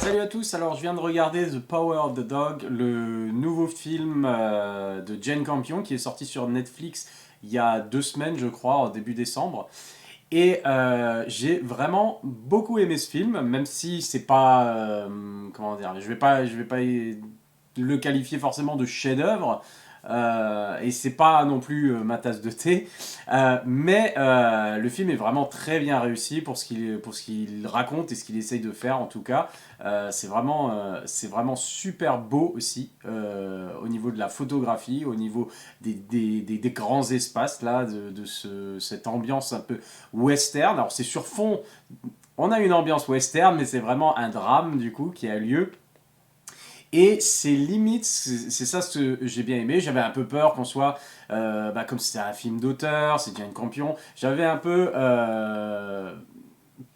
Salut à tous, alors je viens de regarder The Power of the Dog, le nouveau film de Jane Campion qui est sorti sur Netflix il y a 2 semaines je crois, en début décembre. Et j'ai vraiment beaucoup aimé ce film, même si c'est pas, comment dire, je vais pas le qualifier forcément de chef-d'œuvre. Et c'est pas non plus ma tasse de thé. Mais le film est vraiment très bien réussi pour ce qu'il raconte et ce qu'il essaye de faire en tout cas. C'est vraiment super beau aussi au niveau de la photographie, au niveau des grands espaces là, cette ambiance un peu western. Alors c'est sur fond, on a une ambiance western, mais c'est vraiment un drame du coup qui a lieu. Et c'est limite, c'est ça ce que j'ai bien aimé. J'avais un peu peur qu'on soit, comme c'était un film d'auteur, c'est Jane Campion, j'avais un peu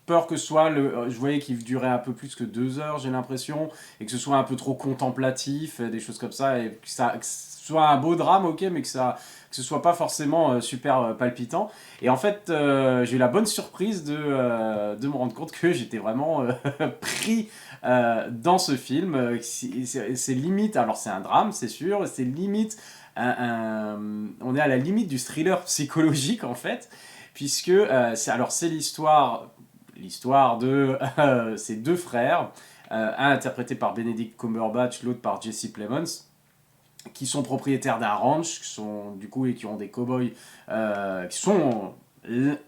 peur que ce soit, je voyais qu'il durait un peu plus que 2 heures, j'ai l'impression, et que ce soit un peu trop contemplatif, des choses comme ça, et que ce soit un beau drame, ok, mais que ce soit pas forcément super palpitant. Et en fait, j'ai eu la bonne surprise de me rendre compte que j'étais vraiment pris dans ce film. C'est limite, alors c'est un drame, c'est sûr, c'est limite, on est à la limite du thriller psychologique en fait, puisque c'est l'histoire de ces deux frères, un interprété par Benedict Cumberbatch, l'autre par Jesse Plemons, qui sont propriétaires d'un ranch, qui sont du coup et qui ont des cow-boys, qui sont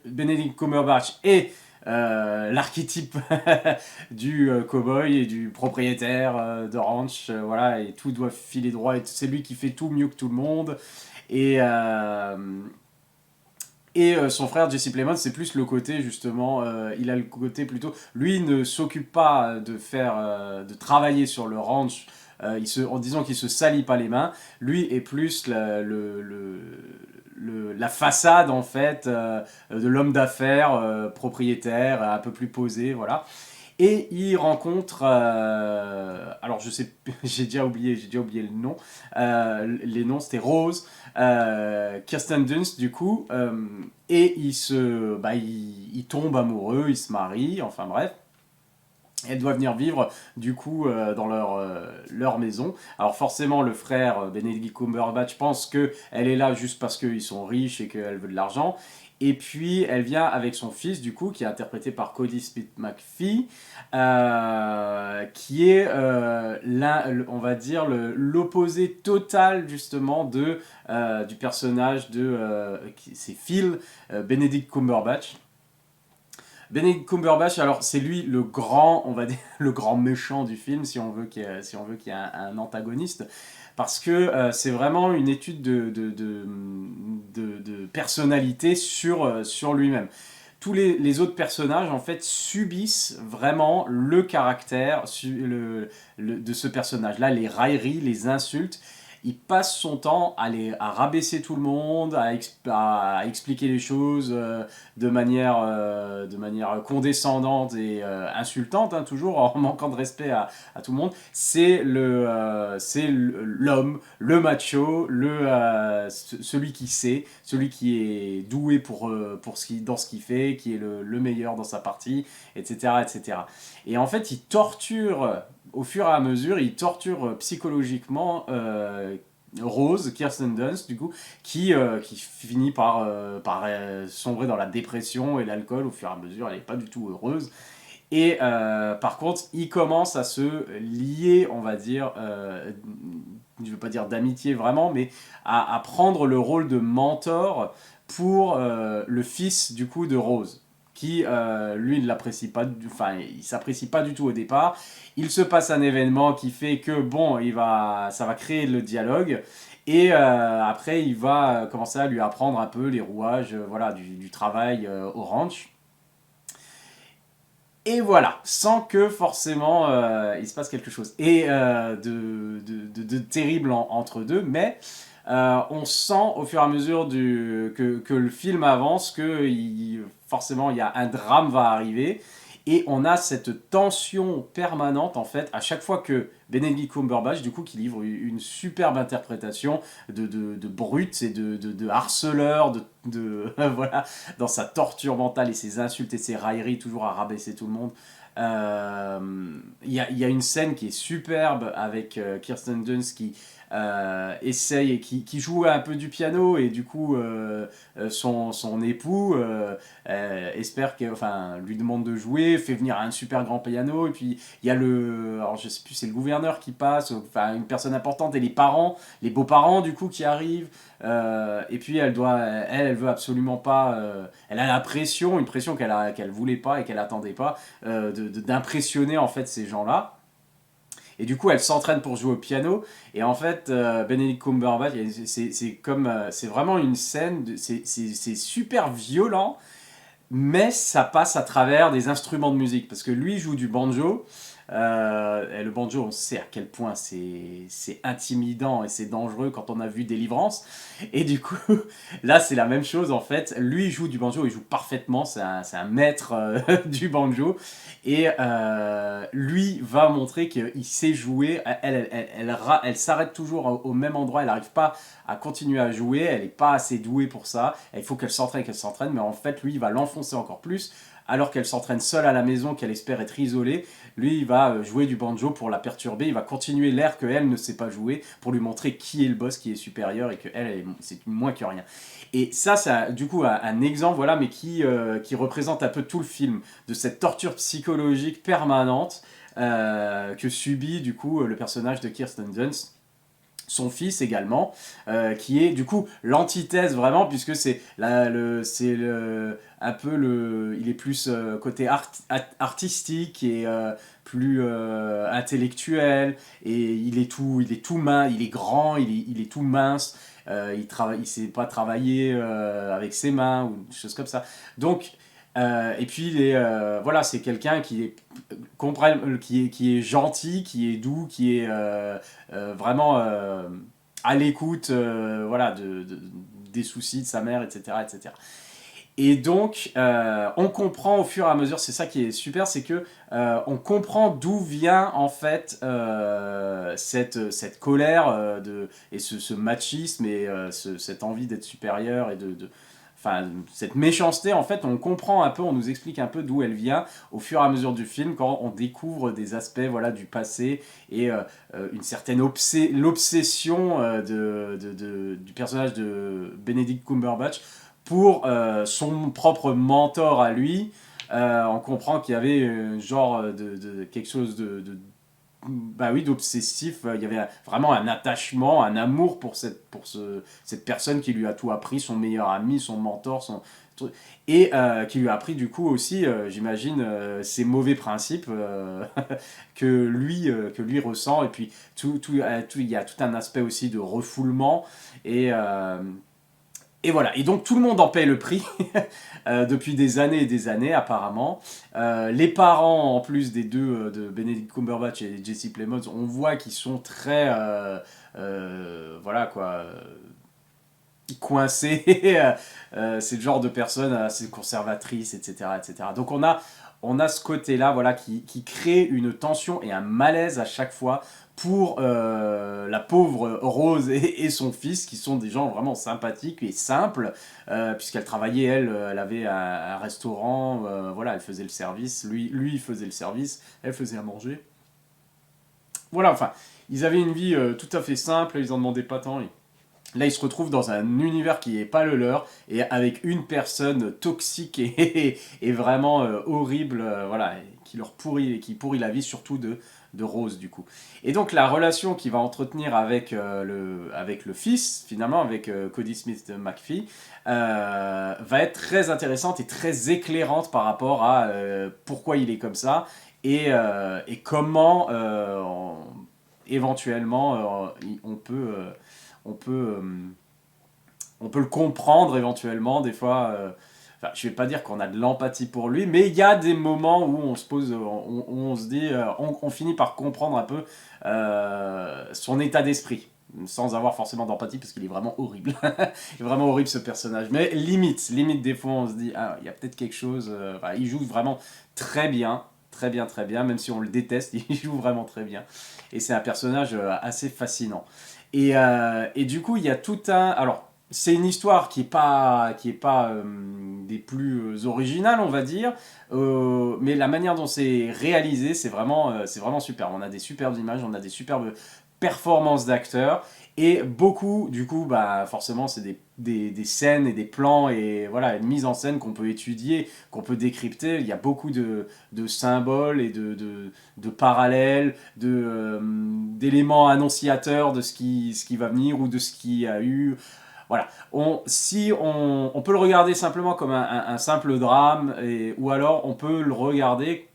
Benedict Cumberbatch et l'archétype du cow-boy et du propriétaire de ranch, voilà, et tout doit filer droit, et c'est lui qui fait tout mieux que tout le monde. Et son frère Jesse Plemons, c'est plus le côté justement, il a le côté plutôt, lui ne s'occupe pas de travailler sur le ranch, en disant qu'il se salit pas les mains. Lui est plus la façade en fait de l'homme d'affaires propriétaire, un peu plus posé, voilà. Et il rencontre, alors je sais, j'ai déjà oublié le nom. Les noms c'était Rose, Kirsten Dunst du coup, et il tombe amoureux, il se marie, enfin bref. Elle doit venir vivre du coup dans leur maison. Alors forcément le frère Benedict Cumberbatch pense que elle est là juste parce qu'ils sont riches et qu'elle veut de l'argent. Et puis elle vient avec son fils du coup qui est interprété par Cody Smith McPhee, qui est on va dire l'opposé total justement du personnage c'est Phil Benedict Cumberbatch. Benedict Cumberbatch, alors c'est lui le grand, on va dire, le grand méchant du film, si on veut qu'il y ait un antagoniste, parce que c'est vraiment une étude de personnalité sur lui-même. Tous les autres personnages, en fait, subissent vraiment le caractère de ce personnage-là, les railleries, les insultes. Il passe son temps à rabaisser tout le monde, à expliquer les choses de manière condescendante et insultante, hein, toujours en manquant de respect à tout le monde. C'est l'homme, le macho, celui qui sait, celui qui est doué dans ce qu'il fait, qui est le meilleur dans sa partie, etc., etc. Et en fait, au fur et à mesure, il torture psychologiquement Rose, Kirsten Dunst, du coup, qui finit par sombrer dans la dépression et l'alcool au fur et à mesure. Elle n'est pas du tout heureuse. Et par contre, il commence à se lier, on va dire, je ne veux pas dire d'amitié vraiment, mais à prendre le rôle de mentor pour le fils du coup de Rose, qui lui ne l'apprécie pas, enfin il s'apprécie pas du tout au départ. Il se passe un événement qui fait que bon, ça va créer le dialogue. Et après, il va commencer à lui apprendre un peu les rouages, voilà, du travail au ranch. Et voilà, sans que forcément il se passe quelque chose. Et de terrible entre deux, mais on sent au fur et à mesure que le film avance que forcément il y a un drame va arriver. Et on a cette tension permanente en fait à chaque fois que Benedict Cumberbatch du coup qui livre une superbe interprétation de brute et de harceleur voilà, dans sa torture mentale et ses insultes et ses railleries toujours à rabaisser tout le monde. Il y a une scène qui est superbe avec Kirsten Dunst qui essaye et qui joue un peu du piano et du coup son époux espère que, enfin, lui demande de jouer, fait venir un super grand piano et puis il y a alors je sais plus, c'est le gouverneur qui passe, enfin une personne importante et les parents, les beaux-parents du coup qui arrivent et puis elle veut absolument pas, elle a la pression, une pression qu'elle voulait pas et qu'elle attendait pas d'impressionner en fait ces gens-là. Et du coup, elle s'entraîne pour jouer au piano. Et en fait, Benedict Cumberbatch, c'est vraiment une scène, c'est super violent, mais ça passe à travers des instruments de musique. Parce que lui joue du banjo. Et le banjo, on sait à quel point c'est intimidant et c'est dangereux quand on a vu Délivrance. Et du coup, là, c'est la même chose en fait. Lui il joue du banjo, il joue parfaitement, c'est un maître du banjo. Et lui va montrer qu'il sait jouer. Elle s'arrête toujours au même endroit, elle n'arrive pas à continuer à jouer, elle n'est pas assez douée pour ça. Il faut qu'elle s'entraîne, mais en fait, lui, il va l'enfoncer encore plus. Alors qu'elle s'entraîne seule à la maison, qu'elle espère être isolée, lui, il va jouer du banjo pour la perturber, il va continuer l'air qu'elle ne sait pas jouer, pour lui montrer qui est le boss, qui est supérieur, et qu'elle, c'est moins que rien. Et ça, c'est du coup un exemple, voilà, mais qui représente un peu tout le film, de cette torture psychologique permanente que subit du coup le personnage de Kirsten Dunst, son fils également, qui est du coup l'antithèse vraiment, puisque un peu il est plus côté artistique et plus intellectuel, et il est tout mince, il est grand, il est tout mince, il sait pas travailler avec ses mains ou des choses comme ça. Donc et puis voilà, c'est quelqu'un qui est gentil, qui est doux, qui est vraiment à l'écoute voilà, des soucis de sa mère, etc. etc. Et donc, on comprend au fur et à mesure, c'est ça qui est super, c'est que on comprend d'où vient en fait cette colère et ce machisme et cette envie d'être supérieur et enfin, cette méchanceté, en fait, on comprend un peu, on nous explique un peu d'où elle vient au fur et à mesure du film, quand on découvre des aspects voilà, du passé et une certaine l'obsession du personnage de Benedict Cumberbatch pour son propre mentor à lui. On comprend qu'il y avait genre quelque chose bah oui, d'obsessif. Il y avait vraiment un attachement, un amour pour cette personne qui lui a tout appris, son meilleur ami, son mentor, et qui lui a appris du coup aussi, j'imagine, ses mauvais principes que lui ressent. Et puis il y a tout un aspect aussi de refoulement et voilà, et donc tout le monde en paye le prix depuis des années et des années apparemment. Les parents, en plus des deux, de Benedict Cumberbatch et Jesse Plemons, on voit qu'ils sont très, voilà quoi, coincés. C'est le genre de personnes assez conservatrices, etc. etc. Donc on a ce côté-là voilà, qui crée une tension et un malaise à chaque fois pour la pauvre Rose et son fils, qui sont des gens vraiment sympathiques et simples, puisqu'elle travaillait, elle avait un restaurant, voilà, elle faisait le service, lui il faisait le service, elle faisait à manger. Voilà, enfin, ils avaient une vie tout à fait simple, ils en demandaient pas tant. Là, ils se retrouvent dans un univers qui n'est pas le leur, et avec une personne toxique et vraiment horrible, voilà, qui pourrit la vie, surtout de Rose, du coup. Et donc, la relation qu'il va entretenir avec le fils, finalement, avec Cody Smith McPhee, va être très intéressante et très éclairante par rapport à pourquoi il est comme ça, et comment, éventuellement, on peut, euh, on peut le comprendre éventuellement, des fois. Enfin, je vais pas dire qu'on a de l'empathie pour lui, mais il y a des moments où on se pose, on se dit, on finit par comprendre un peu son état d'esprit, sans avoir forcément d'empathie, parce qu'il est vraiment horrible. Il est vraiment horrible ce personnage. Mais limite des fois, on se dit, ah, il y a peut-être quelque chose. Enfin, il joue vraiment très bien, très bien, très bien, même si on le déteste, il joue vraiment très bien. Et c'est un personnage assez fascinant. Et du coup, il y a tout un. Alors, c'est une histoire qui est pas des plus originales, on va dire, mais la manière dont c'est réalisé, c'est vraiment super. On a des superbes images, on a des superbes performances d'acteurs, et beaucoup, du coup, bah, forcément, c'est des scènes et des plans, et voilà, une mise en scène qu'on peut étudier, qu'on peut décrypter. Il y a beaucoup de symboles et de parallèles, d'éléments annonciateurs de ce qui va venir ou de ce qui a eu. Voilà. Si on peut le regarder simplement comme un simple drame, ou alors on peut le regarder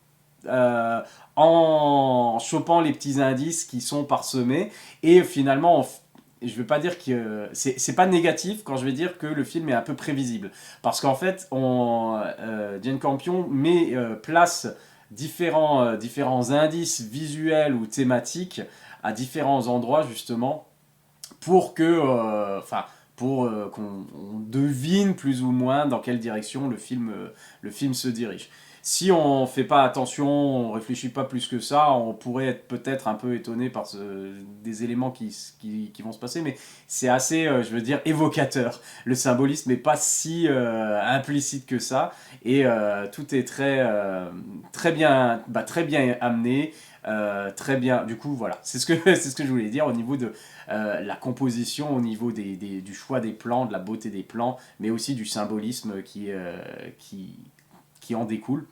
euh, en chopant les petits indices qui sont parsemés. Et finalement, je ne vais pas dire que c'est pas négatif quand je vais dire que le film est un peu prévisible. Parce qu'en fait, Jane Campion place différents indices visuels ou thématiques à différents endroits, justement, pour qu'on devine plus ou moins dans quelle direction le film se dirige. Si on ne fait pas attention, on ne réfléchit pas plus que ça, on pourrait être peut-être un peu étonné par des éléments qui vont se passer, mais c'est assez, je veux dire, évocateur. Le symbolisme n'est pas si implicite que ça, et tout est très bien amené. Très bien, du coup, voilà, c'est ce que, c'est ce que je voulais dire au niveau de la composition, au niveau du choix des plans, de la beauté des plans, mais aussi du symbolisme qui en découle.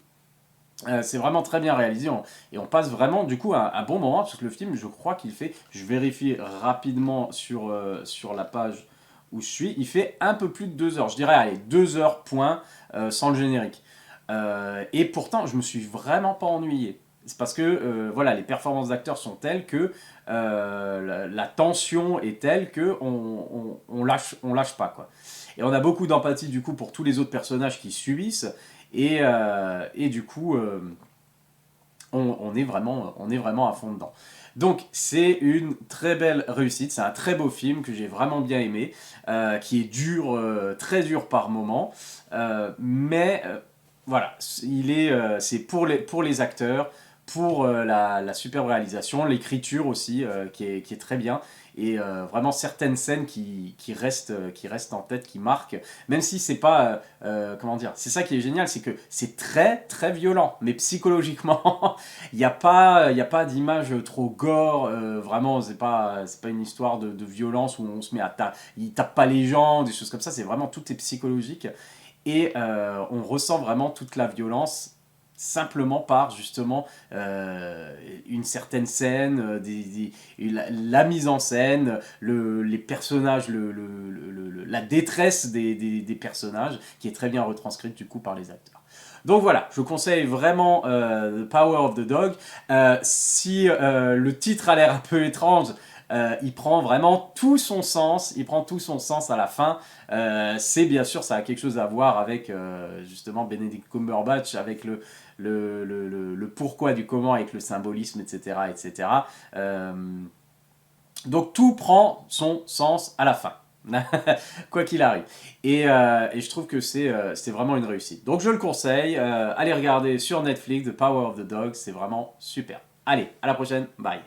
C'est vraiment très bien réalisé, et on passe vraiment du coup un bon moment, parce que le film, je crois qu'il fait, je vérifie rapidement sur la page où je suis, il fait un peu plus de 2 heures, je dirais, allez, 2 heures point, sans le générique. Et pourtant, je me suis vraiment pas ennuyé. C'est parce que voilà, les performances d'acteurs sont telles que la tension est telle que on lâche pas, quoi. Et on a beaucoup d'empathie du coup pour tous les autres personnages qui subissent, et du coup on est vraiment à fond dedans. Donc c'est une très belle réussite, c'est un très beau film que j'ai vraiment bien aimé, qui est dur, très dur par moment, mais voilà, c'est pour les acteurs, pour la superbe réalisation, l'écriture aussi, qui est très bien, et vraiment certaines scènes qui restent en tête, qui marquent, même si c'est pas, comment dire, c'est ça qui est génial, c'est que c'est très très violent, mais psychologiquement, il y a pas d'image trop gore, vraiment, c'est pas une histoire de violence où on se met il tape pas les gens, des choses comme ça, c'est vraiment, tout est psychologique, et on ressent vraiment toute la violence simplement par justement une certaine scène, la mise en scène, les personnages, la détresse des personnages, qui est très bien retranscrite du coup par les acteurs. Donc voilà, je conseille vraiment The Power of the Dog. Si le titre a l'air un peu étrange, il prend vraiment tout son sens, il prend tout son sens à la fin. C'est bien sûr, ça a quelque chose à voir avec justement Benedict Cumberbatch, avec le pourquoi du comment, avec le symbolisme, etc. etc. Donc tout prend son sens à la fin. Quoi qu'il arrive. Et je trouve que c'est vraiment une réussite. Donc je le conseille, allez regarder sur Netflix The Power of the Dog, c'est vraiment super. Allez, à la prochaine, bye.